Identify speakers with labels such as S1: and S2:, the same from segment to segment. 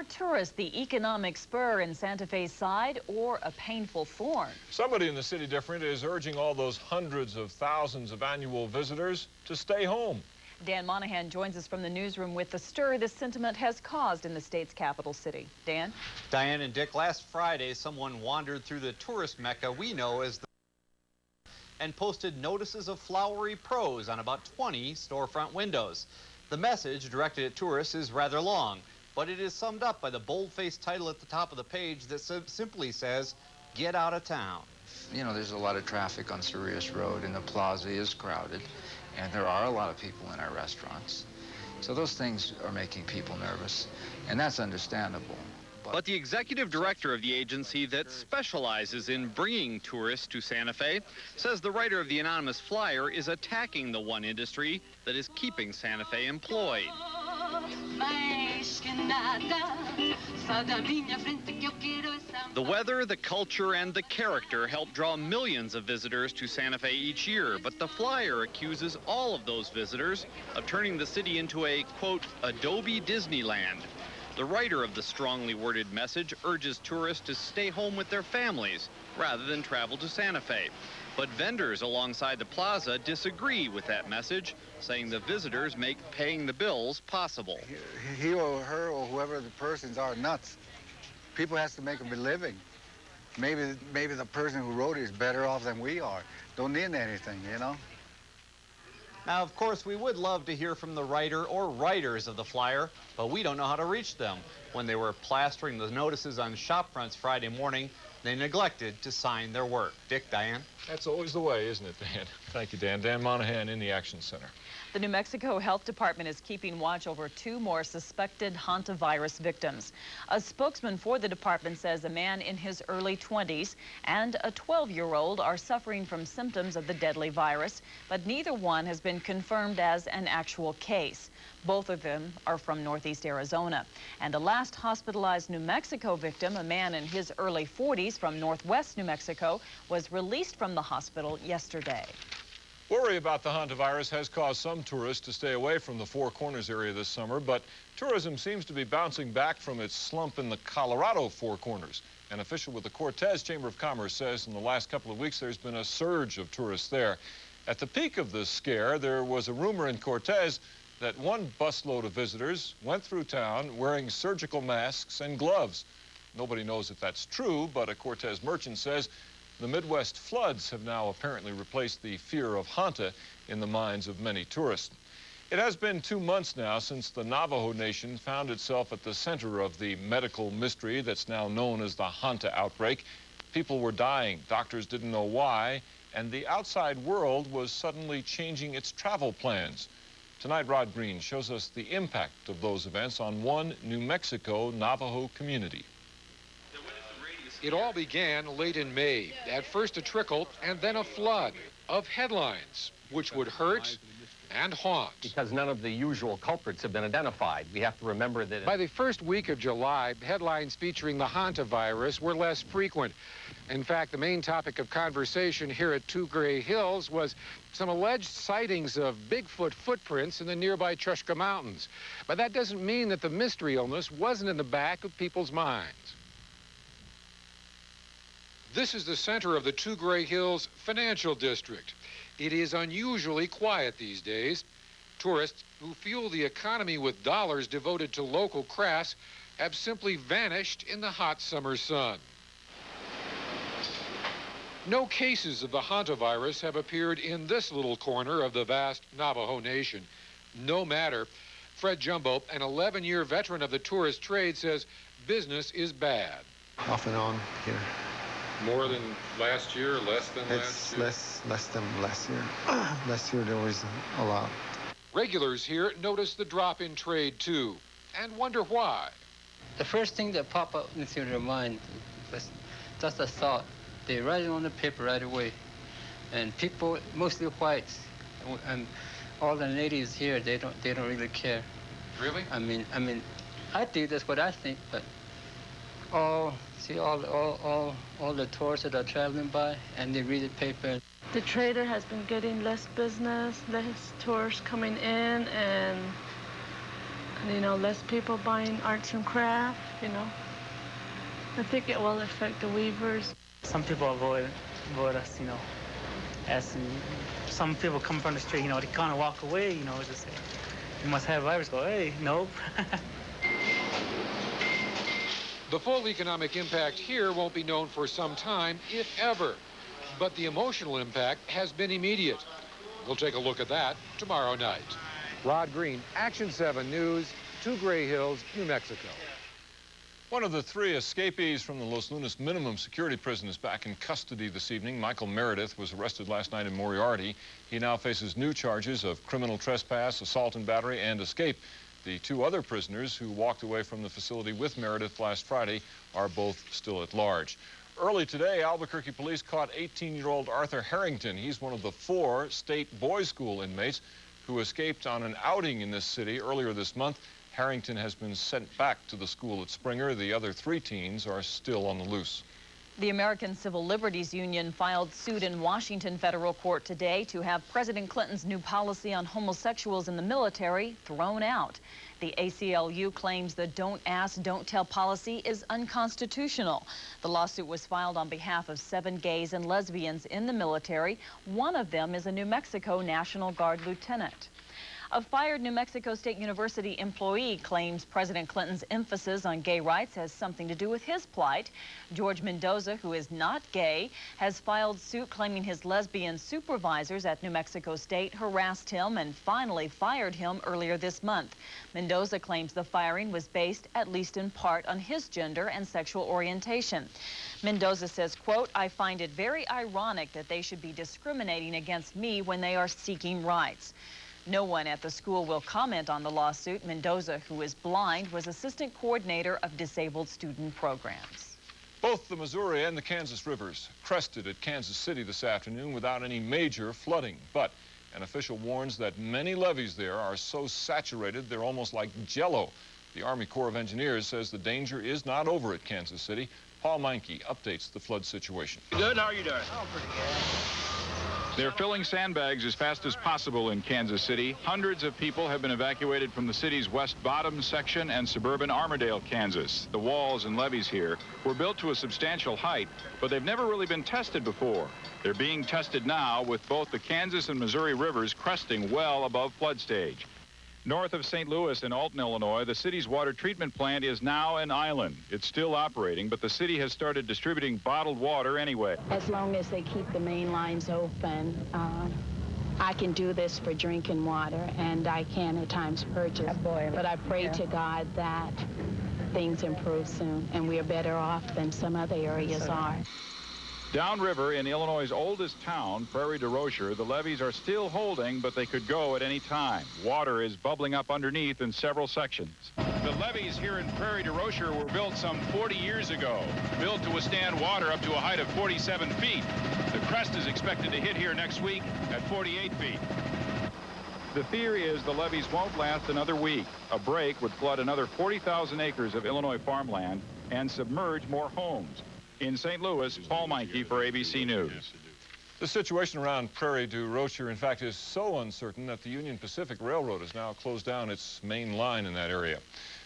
S1: Are tourists the economic spur in Santa Fe's side or a painful thorn?
S2: Somebody in the City Different is urging all those hundreds of thousands of annual visitors to stay home.
S1: Dan Monahan joins us from the newsroom with the stir this sentiment has caused in the state's capital city. Dan?
S3: Diane and Dick, last Friday, someone wandered through the tourist mecca we know as the and posted notices of flowery prose on about 20 storefront windows. The message directed at tourists is rather long, but it is summed up by the bold-faced title at the top of the page that simply says, "Get out of town."
S4: You know, there's a lot of traffic on Sirius Road, and the plaza is crowded, and there are a lot of people in our restaurants. So those things are making people nervous, and that's understandable.
S5: But the executive director of the agency that specializes in bringing tourists to Santa Fe says the writer of the anonymous flyer is attacking the one industry that is keeping Santa Fe employed. The weather, the culture, and the character help draw millions of visitors to Santa Fe each year, but the flyer accuses all of those visitors of turning the city into a, quote, Adobe Disneyland. The writer of the strongly worded message urges tourists to stay home with their families rather than travel to Santa Fe. But vendors alongside the plaza disagree with that message, saying the visitors make paying the bills possible.
S6: He or her or whoever the persons are nuts. People has to make a living. Maybe the person who wrote it is better off than we are. Don't need anything, you know?
S3: Now, of course, we would love to hear from the writer or writers of the flyer, but we don't know how to reach them. When they were plastering the notices on shop fronts Friday morning, they neglected to sign their work. Dick, Diane?
S2: That's always the way, isn't it, Dan? Thank you, Dan. Dan Monahan in the Action Center.
S1: The New Mexico Health Department is keeping watch over 2 more suspected Hantavirus victims. A spokesman for the department says a man in his early 20s and a 12-year-old are suffering from symptoms of the deadly virus, but neither one has been confirmed as an actual case. Both of them are from northeast Arizona. And the last hospitalized New Mexico victim, a man in his early 40s from northwest New Mexico, was released from the hospital yesterday.
S2: Worry about the Hantavirus has caused some tourists to stay away from the Four Corners area this summer, but tourism seems to be bouncing back from its slump in the Colorado Four Corners. An official with the Cortez Chamber of Commerce says in the last couple of weeks there's been a surge of tourists there. At the peak of this scare, there was a rumor in Cortez that one busload of visitors went through town wearing surgical masks and gloves. Nobody knows if that's true, but a Cortez merchant says the Midwest floods have now apparently replaced the fear of Hanta in the minds of many tourists. It has been 2 months now since the Navajo Nation found itself at the center of the medical mystery that's now known as the Hanta outbreak. People were dying, doctors didn't know why, and the outside world was suddenly changing its travel plans. Tonight, Rod Green shows us the impact of those events on one New Mexico Navajo community.
S7: It all began late in May. At first a trickle and then a flood of headlines, which would hurt and haunt.
S8: Because none of the usual culprits have been identified. We have to remember that
S7: by the first week of July, headlines featuring the Hantavirus were less frequent. In fact, the main topic of conversation here at Two Gray Hills was some alleged sightings of Bigfoot footprints in the nearby Chushka Mountains. But that doesn't mean that the mystery illness wasn't in the back of people's minds. This is the center of the Two Gray Hills Financial District. It is unusually quiet these days. Tourists who fuel the economy with dollars devoted to local crafts have simply vanished in the hot summer sun. No cases of the Hantavirus have appeared in this little corner of the vast Navajo Nation. No matter. Fred Jumbo, an 11-year veteran of the tourist trade, says business is bad.
S9: Off and on here.
S7: More than last year, less than last year?
S9: It's less than last year. Last year there was a lot.
S7: Regulars here notice the drop in trade too, and wonder why.
S10: The first thing that popped up into their mind was just a thought. They write it on the paper right away. And people, mostly whites, and all the natives here, they don't really care.
S7: Really?
S10: I mean, I think that's what I think, but all the tourists that are traveling by, and they read the paper.
S11: The trader has been getting less business, less tourists coming in, and you know, less people buying arts and craft, you know. I think it will affect the weavers.
S12: Some people avoid us, you know, as some people come from the street, you know, they kind of walk away, you know, just say, you must have virus. Go, hey, nope.
S7: The full economic impact here won't be known for some time, if ever. But the emotional impact has been immediate. We'll take a look at that tomorrow night. Rod Green, Action 7 News, 2 Gray Hills, New Mexico.
S2: One of the 3 escapees from the Los Lunas minimum security prison is back in custody this evening. Michael Meredith was arrested last night in Moriarty. He now faces new charges of criminal trespass, assault and battery, and escape. The 2 other prisoners who walked away from the facility with Meredith last Friday are both still at large. Early today, Albuquerque police caught 18-year-old Arthur Harrington. He's one of the 4 state boys' school inmates who escaped on an outing in this city earlier this month. Harrington has been sent back to the school at Springer. The other 3 teens are still on the loose.
S1: The American Civil Liberties Union filed suit in Washington federal court today to have President Clinton's new policy on homosexuals in the military thrown out. The ACLU claims the don't ask, don't tell policy is unconstitutional. The lawsuit was filed on behalf of 7 gays and lesbians in the military. One of them is a New Mexico National Guard lieutenant. A fired New Mexico State University employee claims President Clinton's emphasis on gay rights has something to do with his plight. George Mendoza, who is not gay, has filed suit claiming his lesbian supervisors at New Mexico State harassed him and finally fired him earlier this month. Mendoza claims the firing was based, at least in part, on his gender and sexual orientation. Mendoza says, quote, "I find it very ironic that they should be discriminating against me when they are seeking rights." No one at the school will comment on the lawsuit. Mendoza, who is blind, was assistant coordinator of disabled student programs.
S2: Both the Missouri and the Kansas rivers crested at Kansas City this afternoon without any major flooding. But an official warns that many levees there are so saturated they're almost like jello. The Army Corps of Engineers says the danger is not over at Kansas City. Paul Meinke updates the flood situation.
S13: Good, how are you doing?
S14: Oh, pretty good.
S13: They're filling sandbags as fast as possible in Kansas City. Hundreds of people have been evacuated from the city's west bottom section and suburban Armourdale, Kansas. The walls and levees here were built to a substantial height, but they've never really been tested before. They're being tested now with both the Kansas and Missouri rivers cresting well above flood stage. North of St. Louis in Alton, Illinois, the city's water treatment plant is now an island. It's still operating, but the city has started distributing bottled water anyway.
S15: As long as they keep the main lines open, I can do this for drinking water, and I can at times purchase. But I pray to God that things improve soon, and we are better off than some other areas are.
S13: Downriver in Illinois' oldest town, Prairie du Rocher, the levees are still holding, but they could go at any time. Water is bubbling up underneath in several sections. The levees here in Prairie du Rocher were built some 40 years ago, built to withstand water up to a height of 47 feet. The crest is expected to hit here next week at 48 feet. The theory is the levees won't last another week. A break would flood another 40,000 acres of Illinois farmland and submerge more homes. In St. Louis, Paul Meinke for ABC News.
S2: The situation around Prairie du Rocher, in fact, is so uncertain that the Union Pacific Railroad has now closed down its main line in that area.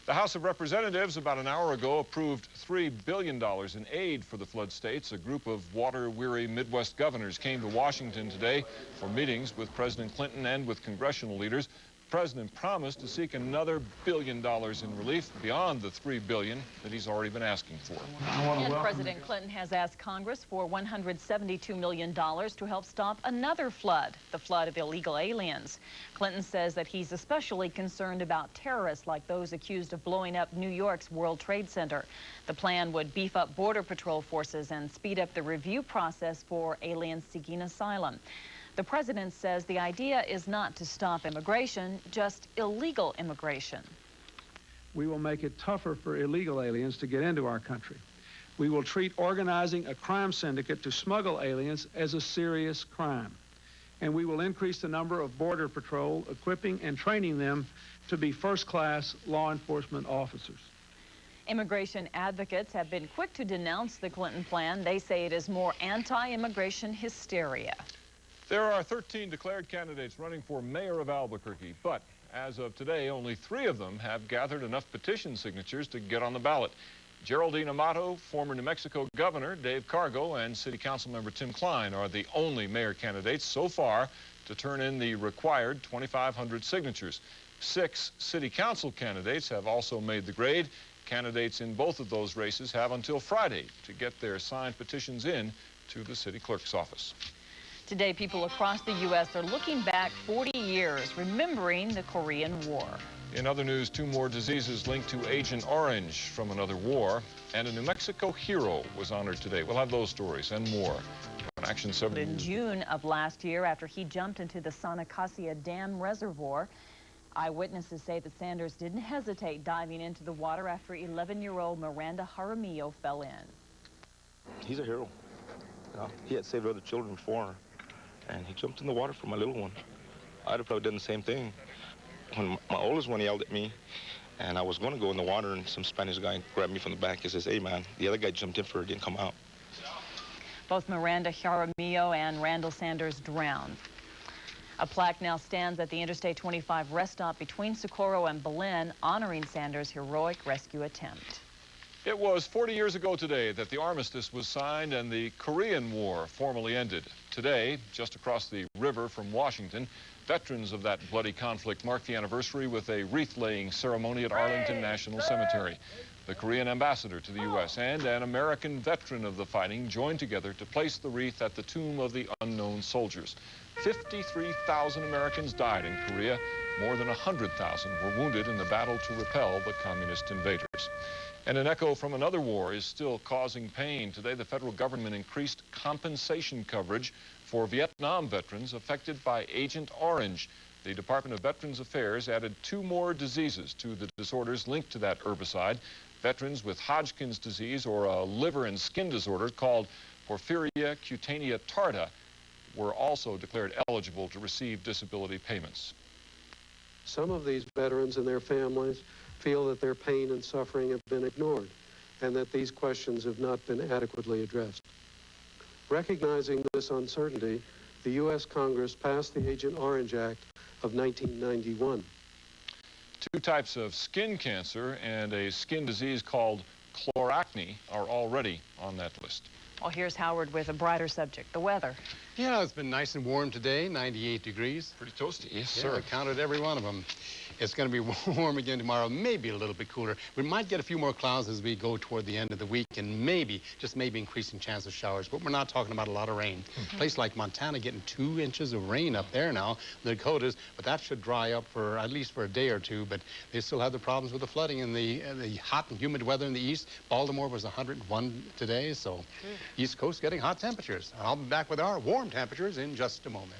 S2: The House of Representatives about an hour ago approved $3 billion in aid for the flood states. A group of water-weary Midwest governors came to Washington today for meetings with President Clinton and with congressional leaders. The president promised to seek another $1 billion in relief beyond the $3 billion that he's already been asking for.
S1: And President Clinton has asked Congress for $172 million to help stop another flood, the flood of illegal aliens. Clinton says that he's especially concerned about terrorists like those accused of blowing up New York's World Trade Center. The plan would beef up Border Patrol forces and speed up the review process for aliens seeking asylum. The president says the idea is not to stop immigration, just illegal immigration.
S16: We will make it tougher for illegal aliens to get into our country. We will treat organizing a crime syndicate to smuggle aliens as a serious crime. And we will increase the number of Border Patrol, equipping and training them to be first-class law enforcement officers.
S1: Immigration advocates have been quick to denounce the Clinton plan. They say it is more anti-immigration hysteria.
S2: There are 13 declared candidates running for mayor of Albuquerque, but As of today, only 3 of them have gathered enough petition signatures to get on the ballot. Geraldine Amato, former New Mexico Governor Dave Cargo, and City Council member Tim Klein are the only mayor candidates so far to turn in the required 2,500 signatures. 6 City Council candidates have also made the grade. Candidates in both of those races have until Friday to get their signed petitions in to the city clerk's office.
S1: Today, people across the U.S. are looking back 40 years, remembering the Korean War.
S2: In other news, 2 more diseases linked to Agent Orange from another war, and a New Mexico hero was honored today. We'll have those stories and more on Action 7.
S1: In June of last year, after he jumped into the Sanacasia Dam Reservoir, eyewitnesses say that Sanders didn't hesitate diving into the water after 11-year-old Miranda Jaramillo fell in.
S14: He's a hero. He had saved other children before, and he jumped in the water for my little one. I'd have probably done the same thing. When my oldest one yelled at me, and I was going to go in the water, and some Spanish guy grabbed me from the back and says, "Hey, man, the other guy jumped in for it, didn't come out."
S1: Both Miranda Jaramillo and Randall Sanders drowned. A plaque now stands at the Interstate 25 rest stop between Socorro and Belen, honoring Sanders' heroic rescue attempt.
S2: It was 40 years ago today that the armistice was signed and the Korean War formally ended. Today, just across the river from Washington, veterans of that bloody conflict mark the anniversary with a wreath-laying ceremony at Arlington National Cemetery. The Korean ambassador to the U.S. and an American veteran of the fighting joined together to place the wreath at the tomb of the unknown soldiers. 53,000 Americans died in Korea. More than 100,000 were wounded in the battle to repel the communist invaders. And an echo from another war is still causing pain. Today, the federal government increased compensation coverage for Vietnam veterans affected by Agent Orange. The Department of Veterans Affairs added 2 more diseases to the disorders linked to that herbicide. Veterans with Hodgkin's disease or a liver and skin disorder called porphyria cutanea tarda were also declared eligible to receive disability payments.
S16: Some of these veterans and their families feel that their pain and suffering have been ignored and that these questions have not been adequately addressed. Recognizing this uncertainty, the U.S. Congress passed the Agent Orange Act of 1991.
S2: 2 types of skin cancer and a skin disease called chloracne are already on that list.
S1: Well, here's Howard with a brighter subject, the weather.
S17: Yeah, it's been nice and warm today, 98 degrees.
S2: Pretty toasty. Yes,
S17: yeah,
S2: sir.
S17: I counted every one of them. It's going to be warm again tomorrow, maybe a little bit cooler. We might get a few more clouds as we go toward the end of the week, and maybe, just maybe, increasing chance of showers. But we're not talking about a lot of rain. A place like Montana getting 2 inches of rain up there now, the Dakotas, but that should dry up for at least for a day or 2. But they still have the problems with the flooding and the hot and humid weather in the east. Baltimore was 101 today, so East Coast getting hot temperatures. I'll be back with our warm temperatures in just a moment.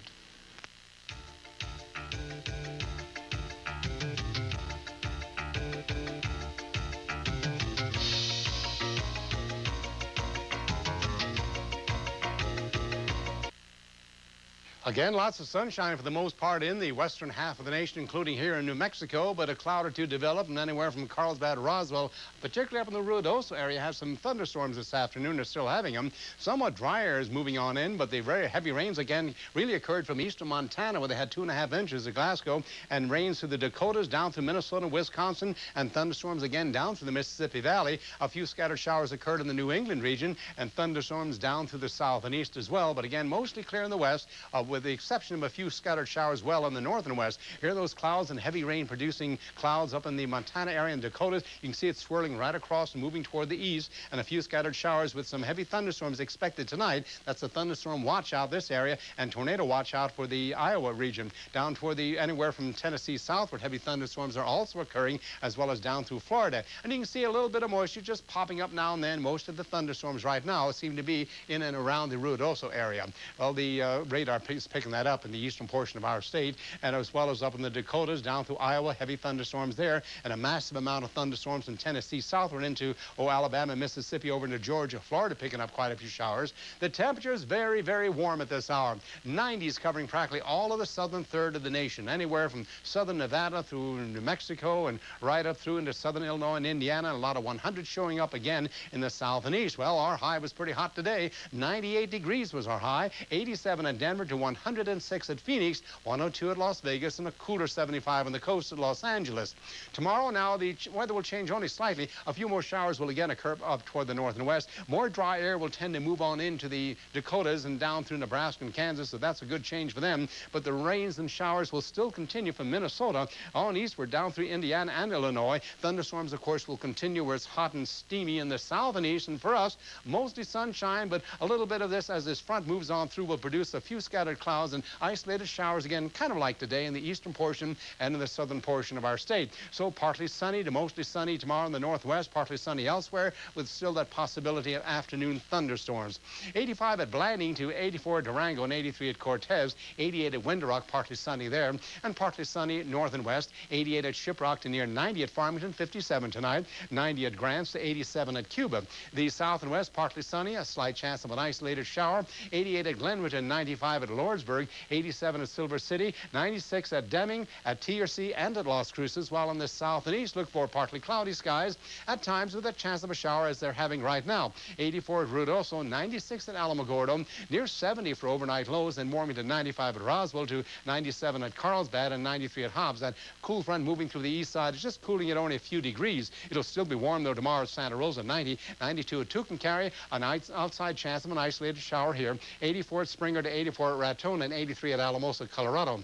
S17: Again, lots of sunshine for the most part in the western half of the nation, including here in New Mexico, but a cloud or 2 developed, and anywhere from Carlsbad, Roswell, particularly up in the Ruidoso area, have some thunderstorms this afternoon. They're still having them. Somewhat drier is moving on in, but the very heavy rains, again, really occurred from eastern Montana, where they had 2.5 inches at Glasgow, and rains through the Dakotas, down through Minnesota, Wisconsin, and thunderstorms again down through the Mississippi Valley. A few scattered showers occurred in the New England region, and thunderstorms down through the south and east as well, but again, mostly clear in the west, with the exception of a few scattered showers well in the north and west. Here are those clouds and heavy rain producing clouds up in the Montana area and Dakotas. You can see it swirling right across and moving toward the east, and a few scattered showers with some heavy thunderstorms expected tonight. That's a thunderstorm watch out this area, and tornado watch out for the Iowa region. Down toward the anywhere from Tennessee southward, heavy thunderstorms are also occurring, as well as down through Florida. And you can see a little bit of moisture just popping up now and then. Most of the thunderstorms right now seem to be in and around the Ruidoso area. Well, the radar is picking that up in the eastern portion of our state, and as well as up in the Dakotas, down through Iowa, heavy thunderstorms there, and a massive amount of thunderstorms from Tennessee southward into Alabama, Mississippi, over into Georgia, Florida, picking up quite a few showers. The temperature is very, very warm at this hour. 90s covering practically all of the southern third of the nation, anywhere from southern Nevada through New Mexico and right up through into southern Illinois and Indiana, and a lot of 100 showing up again in the south and east. Well, our high was pretty hot today. 98 degrees was our high, 87 in Denver to 100. 106 at Phoenix, 102 at Las Vegas, and a cooler 75 on the coast at Los Angeles. Tomorrow now the weather will change only slightly. A few more showers will again occur up toward the north and west. More dry air will tend to move on into the Dakotas and down through Nebraska and Kansas, so that's a good change for them. But the rains and showers will still continue from Minnesota on eastward down through Indiana and Illinois. Thunderstorms, of course, will continue where it's hot and steamy in the south and east. And for us, mostly sunshine, but a little bit of this as this front moves on through will produce a few scattered clouds and isolated showers again, kind of like today in the eastern portion and in the southern portion of our state. So partly sunny to mostly sunny tomorrow in the northwest, partly sunny elsewhere, with still that possibility of afternoon thunderstorms. 85 at Blanding to 84 at Durango and 83 at Cortez, 88 at Windrock, partly sunny there, and partly sunny north and west, 88 at Shiprock to near 90 at Farmington, 57 tonight, 90 at Grants to 87 at Cuba. The south and west, partly sunny, a slight chance of an isolated shower, 88 at Glenwood and 95 at Lordsburg, 87 at Silver City, 96 at Deming, at Tiercy, and at Las Cruces, while in the south and east, look for partly cloudy skies, at times with a chance of a shower as they're having right now. 84 at Ruidoso, 96 at Alamogordo, near 70 for overnight lows, and warming to 95 at Roswell to 97 at Carlsbad and 93 at Hobbs. That cool front moving through the east side is just cooling it only a few degrees. It'll still be warm, though, tomorrow at Santa Rosa, 90, 92 at Tucumcari, an outside chance of an isolated shower here, 84 at Springer to 84 at Raton, and 83 at Alamosa, Colorado.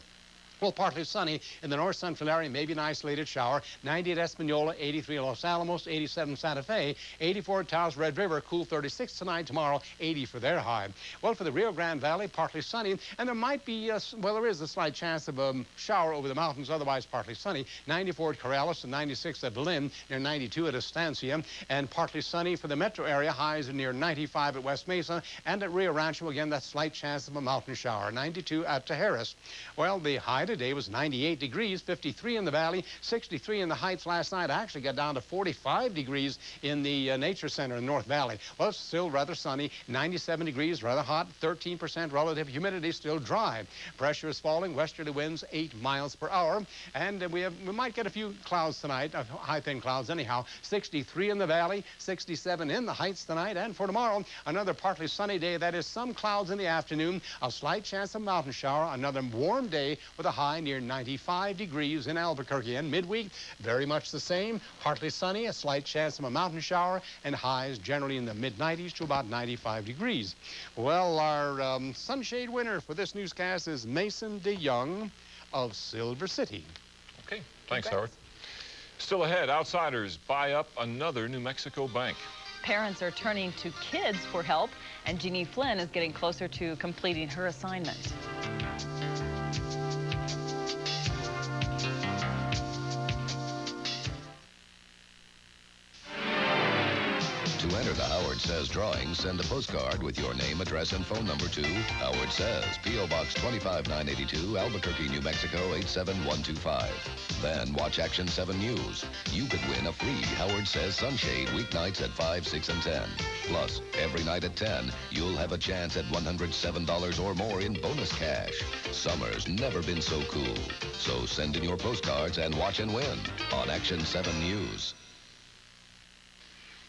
S17: Well, partly sunny in the north central area, maybe an isolated shower. 90 at Espanola, 83 at Los Alamos, 87 Santa Fe, 84 at Taos Red River, cool 36 tonight, tomorrow 80 for their high. Well, for the Rio Grande Valley, partly sunny, and there might be, well, there is a slight chance of a shower over the mountains, otherwise partly sunny. 94 at Corrales and 96 at Berlin, near 92 at Estancia, and partly sunny for the metro area, highs are near 95 at West Mesa, and at Rio Rancho, again, that slight chance of a mountain shower. 92 at Tejeras. Well, the high today was 98 degrees, 53 in the valley, 63 in the heights last night. I actually got down to 45 degrees in the Nature Center in North Valley. Well, it's still rather sunny, 97 degrees, rather hot, 13% relative humidity, still dry. Pressure is falling, westerly winds 8 miles per hour, and we might get a few clouds tonight, high thin clouds anyhow. 63 in the valley, 67 in the heights tonight, and for tomorrow, another partly sunny day. That is some clouds in the afternoon, a slight chance of mountain shower, another warm day with a high near 95 degrees in Albuquerque. And midweek, very much the same, partly sunny, a slight chance of a mountain shower, and highs generally in the mid-90s to about 95 degrees. Well, our sunshade winner for this newscast is Mason DeYoung of Silver City.
S2: Okay, thanks, Howard. Still ahead, outsiders buy up another New Mexico bank.
S1: Parents are turning to kids for help, and Jeannie Flynn is getting closer to completing her assignment.
S18: To enter the Howard Says drawing, send a postcard with your name, address, and phone number to Howard Says, P.O. Box 25982, Albuquerque, New Mexico 87125. Then watch Action 7 News. You could win a free Howard Says sunshade weeknights at 5, 6, and 10. Plus, every night at 10, you'll have a chance at $107 or more in bonus cash. Summer's never been so cool. So send in your postcards and watch and win on Action 7 News.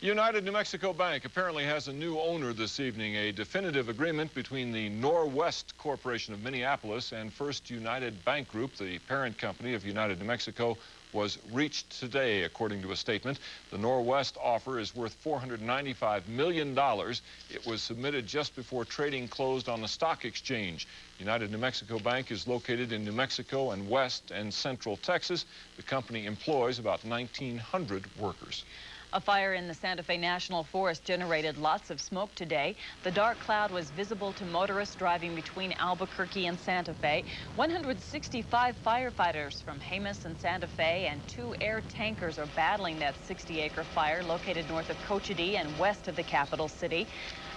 S2: United New Mexico Bank apparently has a new owner this evening. A definitive agreement between the Norwest Corporation of Minneapolis and First United Bank Group, the parent company of United New Mexico, was reached today, according to a statement. The Norwest offer is worth $495 million. It was submitted just before trading closed on the stock exchange. United New Mexico Bank is located in New Mexico and West and Central Texas. The company employs about 1,900 workers.
S1: A fire in the Santa Fe National Forest generated lots of smoke today. The dark cloud was visible to motorists driving between Albuquerque and Santa Fe. 165 firefighters from Jemez and Santa Fe and 2 air tankers are battling that 60-acre fire located north of Cochiti and west of the capital city.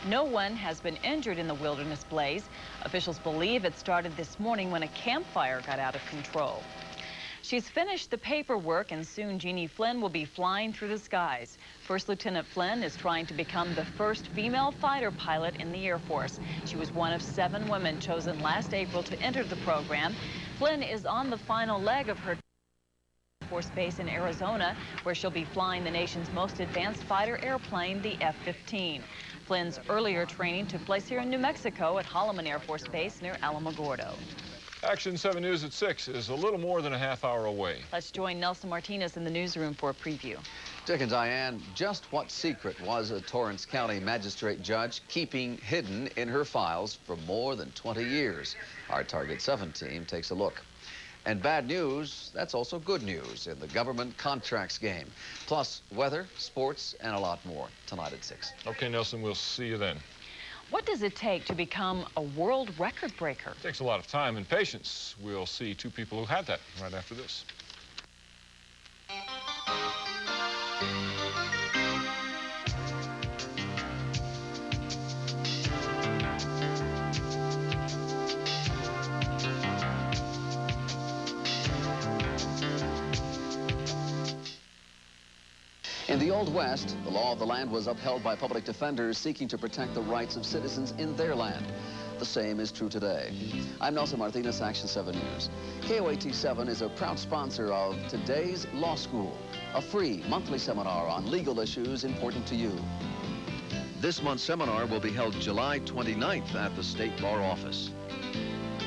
S1: No one has been injured in the wilderness blaze. Officials believe it started this morning when a campfire got out of control. She's finished the paperwork, and soon Jeannie Flynn will be flying through the skies. First Lieutenant Flynn is trying to become the first female fighter pilot in the Air Force. She was one of 7 women chosen last April to enter the program. Flynn is on the final leg of her Force Base in Arizona, where she'll be flying the nation's most advanced fighter airplane, the F-15. Flynn's earlier training took place here in New Mexico at Holloman Air Force Base near Alamogordo.
S2: Action 7 News at 6 is a little more than a half hour away.
S1: Let's join Nelson Martinez in the newsroom for a preview.
S19: Dick and Diane, just what secret was a Torrance County magistrate judge keeping hidden in her files for more than 20 years? Our Target 7 team takes a look. And bad news, that's also good news in the government contracts game. Plus weather, sports, and a lot more tonight at 6.
S2: Okay, Nelson, we'll see you then.
S1: What does it take to become a world record breaker?
S2: It takes a lot of time and patience. We'll see two people who had that right after this.
S19: In the Old West, the law of the land was upheld by public defenders seeking to protect the rights of citizens in their land. The same is true today. I'm Nelson Martinez, Action 7 News. KOAT 7 is a proud sponsor of today's Law School, a free monthly seminar on legal issues important to you. This month's seminar will be held July 29th at the State Bar Office.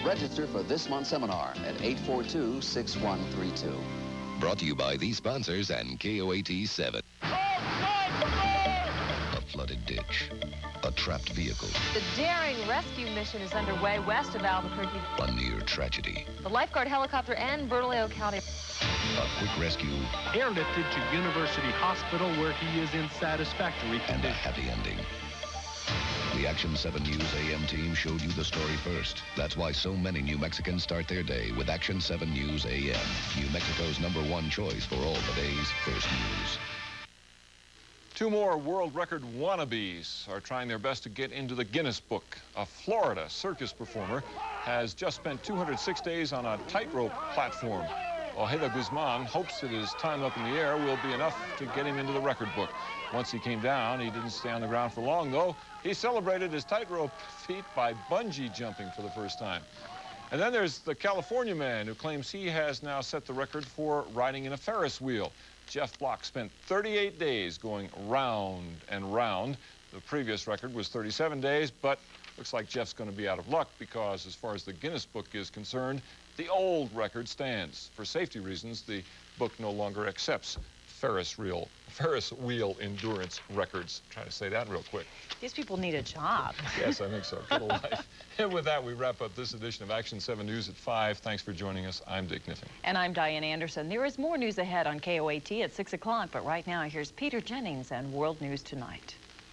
S19: Register for this month's seminar at 842-6132.
S18: Brought to you by these sponsors and KOAT 7. A flooded ditch. A trapped vehicle.
S20: The daring rescue mission is underway west of Albuquerque.
S18: A near tragedy.
S20: The lifeguard helicopter and Bernalillo County.
S18: A quick rescue.
S21: Airlifted to University Hospital where he is in satisfactory condition.
S18: And a happy ending. The Action 7 News AM team showed you the story first. That's why so many New Mexicans start their day with Action 7 News AM, New Mexico's #1 choice for all the day's first news.
S2: Two more world record wannabes are trying their best to get into the Guinness Book. A Florida circus performer has just spent 206 days on a tightrope platform. Ojeda Guzman hopes that his time up in the air will be enough to get him into the record book. Once he came down, he didn't stay on the ground for long, though. He celebrated his tightrope feat by bungee jumping for the first time. And then there's the California man who claims he has now set the record for riding in a Ferris wheel. Jeff Block spent 38 days going round and round. The previous record was 37 days, but looks like Jeff's going to be out of luck because as far as the Guinness Book is concerned, the old record stands. For safety reasons, the book no longer accepts Ferris wheel endurance records. Try to say that real quick.
S1: These people need a job.
S2: Yes, I think so. Get a life. And with that, we wrap up this edition of Action 7 News at 5. Thanks for joining us. I'm Dick Niffin.
S1: And I'm Diane Anderson. There is more news ahead on KOAT at 6 o'clock, but right now, here's Peter Jennings and World News Tonight.